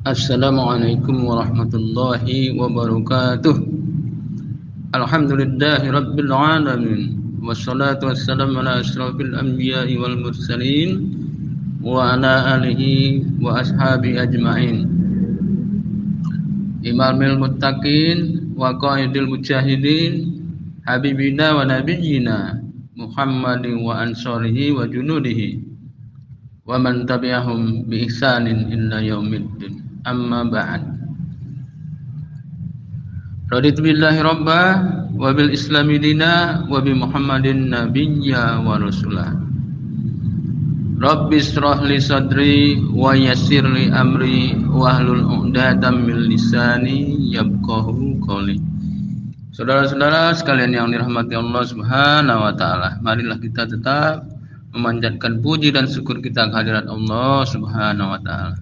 Assalamualaikum warahmatullahi wabarakatuh. Alhamdulillahi rabbil alamin. Wassalatu wassalamu ala asyrafil anbiya'i wal mursalin wa ala alihi wa ashabi ajma'in. Imamil muttaqin wa qaidil mujahidin habibina wa nabiyyina Muhammadin wa ansarihi wa junudihi wa man tabi'ahum bi ihsanin ila yaumiddin. Amma ba'd. Raditu billahi rabba wa bil islami dina wa bi Muhammadin nabiyya wa rasulah. Rabbi israh li sadri wa yassir li amri wa hlul 'uqdatam min lisani yafqahu qawli. Saudara-saudara sekalian yang dirahmati Allah Subhanahu wa taala, marilah kita tetap memanjatkan puji dan syukur kita kehadirat Allah Subhanahu wa taala.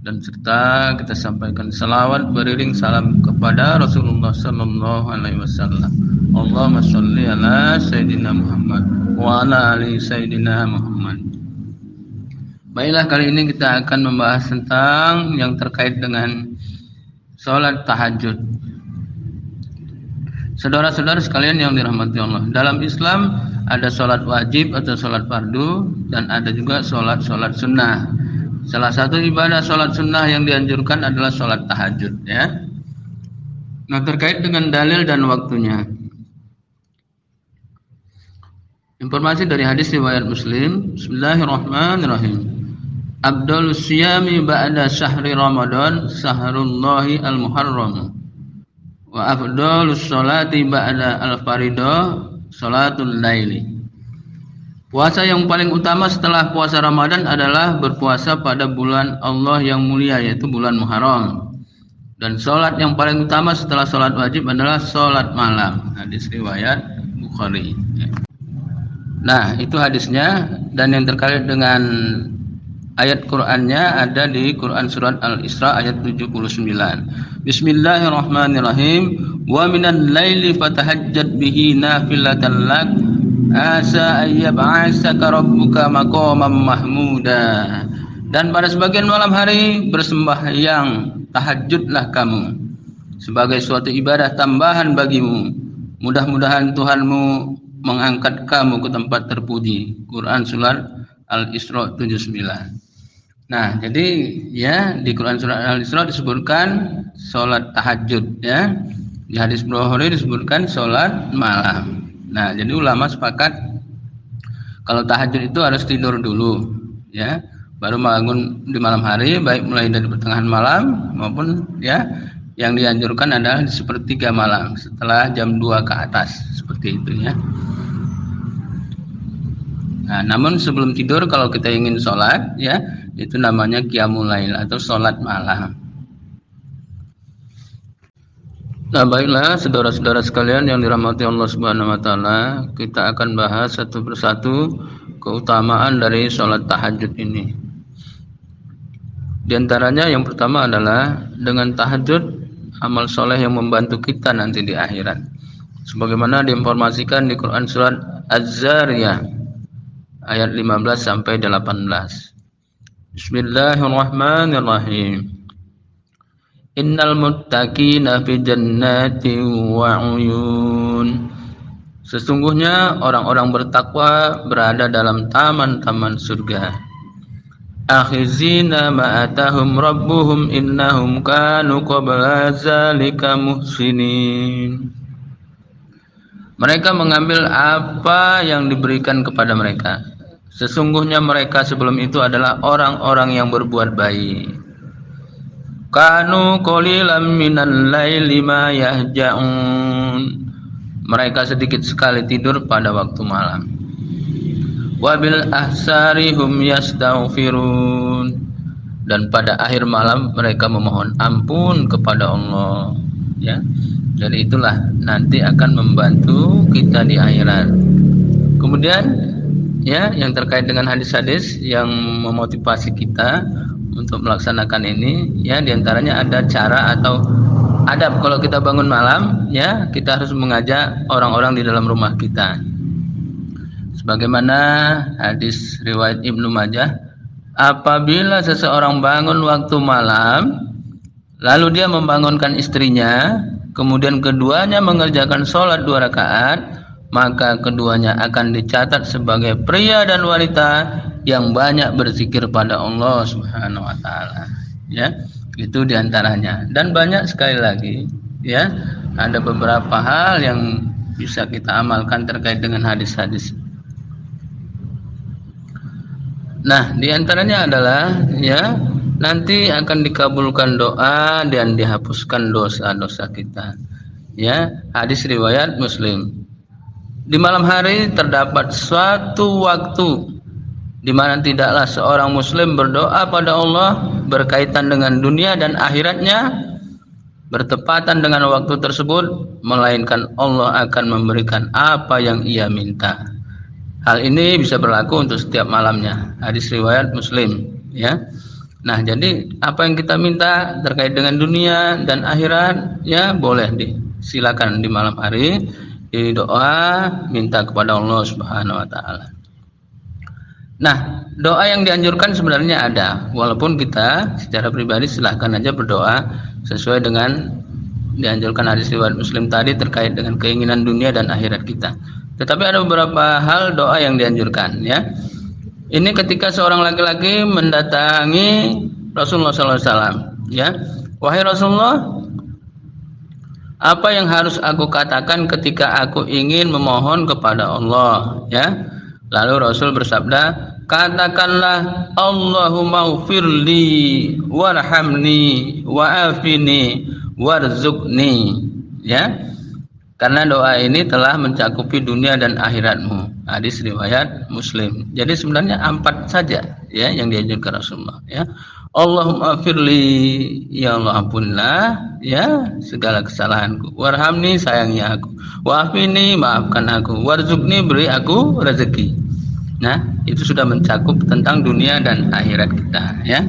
Dan serta kita sampaikan salawat beriring salam kepada Rasulullah sallallahu alaihi wasallam. Allahumma shalli ala sayyidina Muhammad wa ala ali sayyidina Muhammad. Baiklah, kali ini kita akan membahas tentang yang terkait dengan salat tahajud. Saudara-saudara sekalian yang dirahmati Allah, dalam Islam ada salat wajib atau salat fardu dan ada juga salat sunnah. Salah satu ibadah sholat sunnah yang dianjurkan adalah sholat tahajud, ya. Nah, terkait dengan dalil dan waktunya. Informasi dari hadis riwayat Muslim. Bismillahirrahmanirrahim. Afdhalus siyami ba'da syahri Ramadan sahrullahi al-muharram. Wa afdhalus sholati ba'da al-faridah sholatul laili. Puasa yang paling utama setelah puasa Ramadan adalah berpuasa pada bulan Allah yang mulia, yaitu bulan Muharram. Dan sholat yang paling utama setelah sholat wajib adalah sholat malam. Hadis riwayat Bukhari. Nah, itu hadisnya. Dan yang terkait dengan ayat Qur'annya ada di Quran surat Al-Isra ayat 79. Bismillahirrahmanirrahim. Wa minal laili fatahajjad bihi nafilatan lak asa ayyab'asaka rabbuka maqaman mahmuda. Dan pada sebagian malam hari bersembahyang tahajudlah kamu sebagai suatu ibadah tambahan bagimu. Mudah-mudahan Tuhanmu mengangkat kamu ke tempat terpuji. Quran surat Al-Isra 79. Nah, jadi ya di Quran surat Al-Isra disebutkan salat tahajud, ya. Di hadis Bukhari disebutkan salat malam. Nah, jadi ulama sepakat kalau tahajud itu harus tidur dulu, ya, baru bangun di malam hari, baik mulai dari pertengahan malam maupun ya yang dianjurkan adalah di sepertiga malam setelah jam 2 ke atas, seperti itu, ya. Nah, namun sebelum tidur kalau kita ingin sholat, ya, itu namanya qiyamul lail atau sholat malam. Nah, baiklah saudara-saudara sekalian yang dirahmati Allah Subhanahu wa taala, kita akan bahas satu persatu keutamaan dari sholat tahajud ini. Di antaranya yang pertama adalah dengan tahajud amal soleh yang membantu kita nanti di akhirat. Sebagaimana diinformasikan di Quran surat Az-Zariyah ayat 15 sampai 18. Bismillahirrahmanirrahim. Innal muttaqina fi jannatin wa 'uyun. Sesungguhnya orang-orang bertakwa berada dalam taman-taman surga. Akhizina ma atahum rabbuhum innahum kanu qabla zalika muhsinin. Mereka mengambil apa yang diberikan kepada mereka. Sesungguhnya mereka sebelum itu adalah orang-orang yang berbuat baik. Kanu qalilan minal laili ma yahja'un. Mereka sedikit sekali tidur pada waktu malam. Wa bil ahsari hum yastaghfirun. Dan pada akhir malam mereka memohon ampun kepada Allah, ya. Jadi itulah nanti akan membantu kita di akhirat. Kemudian ya yang terkait dengan hadis-hadis yang memotivasi kita untuk melaksanakan ini, ya, diantaranya ada cara atau adab kalau kita bangun malam, ya, kita harus mengajak orang-orang di dalam rumah kita. Sebagaimana hadis riwayat Ibnu Majah, apabila seseorang bangun waktu malam, lalu dia membangunkan istrinya, kemudian keduanya mengerjakan sholat 2 rakaat, maka keduanya akan dicatat sebagai pria dan wanita yang banyak berzikir pada Allah Subhanahu wa taala. Ya, itu diantaranya. Dan banyak sekali lagi, ya. Ada beberapa hal yang bisa kita amalkan terkait dengan hadis-hadis. Nah, diantaranya adalah, ya, nanti akan dikabulkan doa dan dihapuskan dosa-dosa kita. Ya, hadis riwayat Muslim. Di malam hari terdapat suatu waktu di mana tidaklah seorang muslim berdoa pada Allah berkaitan dengan dunia dan akhiratnya bertepatan dengan waktu tersebut, melainkan Allah akan memberikan apa yang ia minta. Hal ini bisa berlaku untuk setiap malamnya. Hadis riwayat Muslim, ya. Nah, jadi apa yang kita minta terkait dengan dunia dan akhirat, ya, boleh silakan di malam hari di doa minta kepada Allah Subhanahu wa taala. Nah, doa yang dianjurkan sebenarnya ada, walaupun kita secara pribadi silahkan aja berdoa sesuai dengan dianjurkan hadis riwayat Muslim tadi terkait dengan keinginan dunia dan akhirat kita. Tetapi ada beberapa hal doa yang dianjurkan, ya. Ini ketika seorang laki-laki mendatangi Rasulullah SAW, ya. Wahai Rasulullah, apa yang harus aku katakan ketika aku ingin memohon kepada Allah, ya? Lalu Rasul bersabda, katakanlah Allahumma ufirli warhamni wa'afini warzuqni, ya. Karena doa ini telah mencakupi dunia dan akhiratmu. Hadis riwayat Muslim. Jadi sebenarnya 4 saja, ya, yang dianjurkan Rasulullah, ya. Allahumma firli, ya Allah ampunilah, ya, segala kesalahanku. Warhamni, sayangi aku. Wa'afini, maafkan aku. Warzuqni, beri aku rezeki. Nah, itu sudah mencakup tentang dunia dan akhirat kita, ya.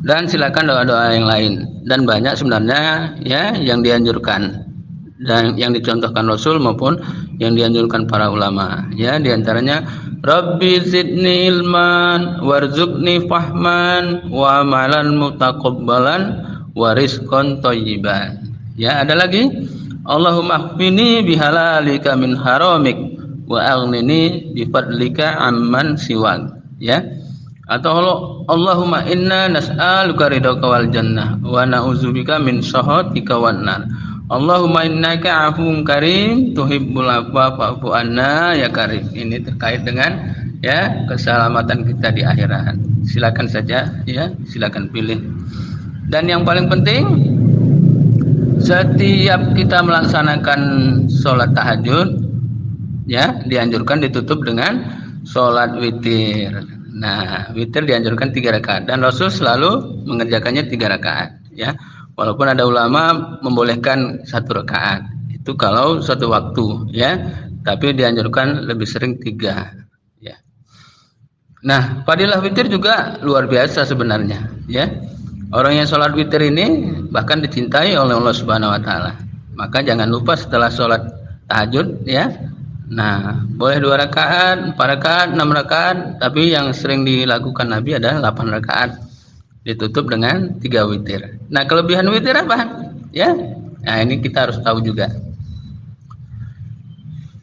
Dan silakan doa-doa yang lain, dan banyak sebenarnya, ya, yang dianjurkan dan yang dicontohkan Rasul maupun yang dianjurkan para ulama, ya. Diantaranya Rabbi zidni ilman warzuqni fahman wa amalan mutaqabbalan wa rizqan thayyiban. Ya, ada lagi Allahumma khfini bihalalika min haramik wa aghnini bifadlika amman siwak, ya. Atau Allahumma inna nas'aluka ridhaka wal jannah wa na'udzubika min sakhatika wan nar. Allahumma innaka afuwun karim tuhibbul afwa fa'fu anna ya karim. Ini terkait dengan, ya, keselamatan kita di akhirat. Silakan saja, ya, silakan pilih. Dan yang paling penting, setiap kita melaksanakan sholat tahajud, ya, dianjurkan ditutup dengan sholat witir. Nah, witir dianjurkan 3 rakaat dan Rasul selalu mengerjakannya 3 rakaat, ya. Walaupun ada ulama membolehkan 1 rakaat, itu kalau suatu waktu, ya, tapi dianjurkan lebih sering 3, ya. Nah, fadilah witir juga luar biasa sebenarnya, ya. Orang yang sholat witir ini bahkan dicintai oleh Allah Subhanahu wa taala. Maka jangan lupa setelah sholat tahajud, ya. Nah, boleh 2 rakaat, 4 rakaat, 6 rakaat, tapi yang sering dilakukan Nabi adalah 8 rakaat. Ditutup dengan 3 witir. Nah, kelebihan witir apa? Ya. Nah, ini kita harus tahu juga.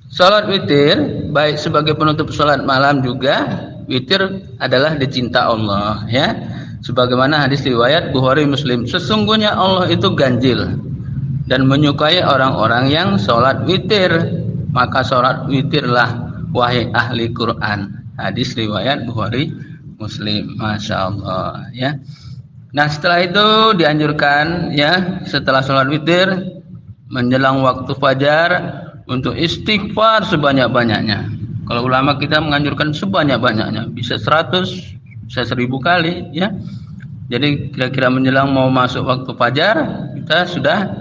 Salat witir baik sebagai penutup salat malam juga, witir adalah dicinta Allah, ya. Sebagaimana hadis riwayat Bukhari Muslim, sesungguhnya Allah itu ganjil dan menyukai orang-orang yang salat witir. Maka salat witirlah wahai ahli Quran. Hadis riwayat Bukhari Muslim. Masya Allah, ya. Nah, setelah itu dianjurkan, ya, setelah sholat witir menjelang waktu fajar untuk istighfar sebanyak-banyaknya. Kalau ulama kita menganjurkan sebanyak-banyaknya, bisa 100, bisa 1000 kali, ya. Jadi kira-kira menjelang mau masuk waktu fajar kita sudah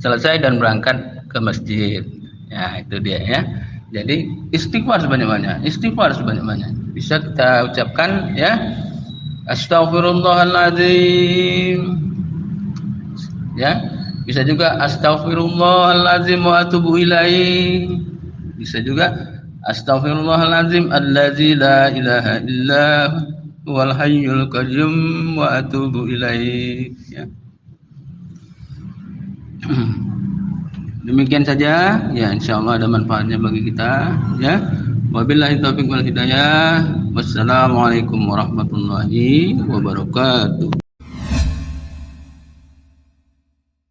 selesai dan berangkat ke masjid. Ya, itu dia, ya. Jadi istighfar sebanyak-banyaknya, istighfar sebanyak-banyaknya. Bisa kita ucapkan, ya, Astaghfirullahaladzim, ya. Bisa juga astaghfirullahaladzim wa atubu ilaih. Bisa juga astaghfirullahaladzim allazi la ilaha illa wal hayyul qayyum wa atubu ilaik. Ya. Demikian saja, ya insyaallah ada manfaatnya bagi kita, ya. Wabillahi taufiq wal hidayah. Wassalamualaikum warahmatullahi wabarakatuh.